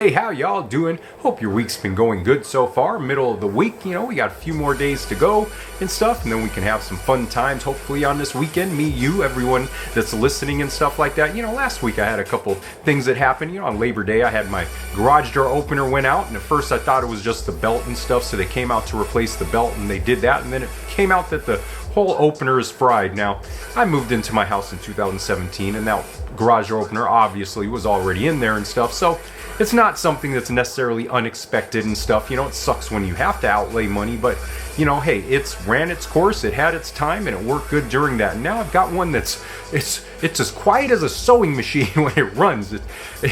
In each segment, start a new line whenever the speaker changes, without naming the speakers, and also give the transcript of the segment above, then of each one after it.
Hey, how y'all doing? Hope your week's been going good so far. Middle of the week, we got a few more days to go and stuff, and then we can have some fun times hopefully on this weekend. Me, you, everyone that's listening and stuff like that. Last week I had a couple things that happened. On Labor Day I had my garage door opener went out, and at first I thought it was just the belt and stuff, so they came out to replace the belt, and they did that, and then it came out that the whole opener is fried. Now, I moved into my house in 2017, and that garage door opener obviously was already in there and stuff, so it's not something that's necessarily unexpected and stuff. It sucks when you have to outlay money, but hey, it's ran its course, it had its time, and it worked good during that. And now I've got one it's as quiet as a sewing machine when it runs.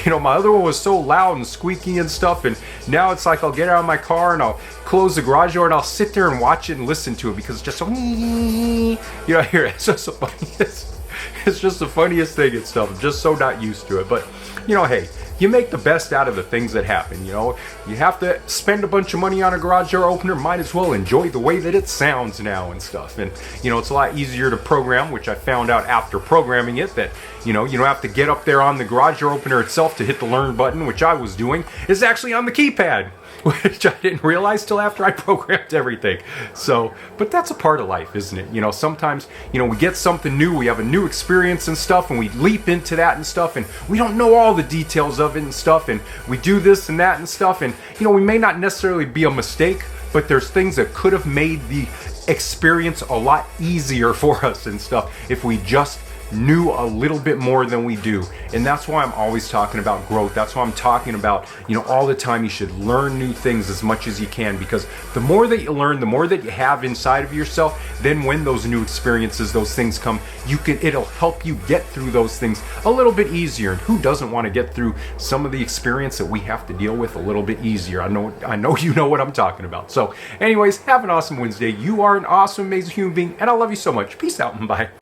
My other one was so loud and squeaky and stuff, and now it's like I'll get out of my car and I'll close the garage door and I'll sit there and watch it and listen to it because it's just so I hear it. It's just the funniest. It's just the funniest thing and stuff. I'm just so not used to it, but hey, you make the best out of the things that happen. You have to spend a bunch of money on a garage door opener, might as well enjoy the way that it sounds now and stuff. And it's a lot easier to program, which I found out after programming it, that you don't have to get up there on the garage door opener itself to hit the learn button, which I was doing. It's actually on the keypad, which I didn't realize till after I programmed everything. So, but that's a part of life, isn't it? Sometimes, we get something new, we have a new experience and stuff, and we leap into that and stuff, and we don't know all the details of it and stuff, and we do this and that and stuff, and, we may not necessarily be a mistake, but there's things that could have made the experience a lot easier for us and stuff if we just knew a little bit more than we do. And that's why I'm always talking about growth. That's why I'm talking about, all the time you should learn new things as much as you can, because the more that you learn, the more that you have inside of yourself, then when those new experiences, those things come, it'll help you get through those things a little bit easier. And who doesn't want to get through some of the experience that we have to deal with a little bit easier? I know you know what I'm talking about. So anyways, have an awesome Wednesday. You are an awesome, amazing human being, and I love you so much. Peace out and bye.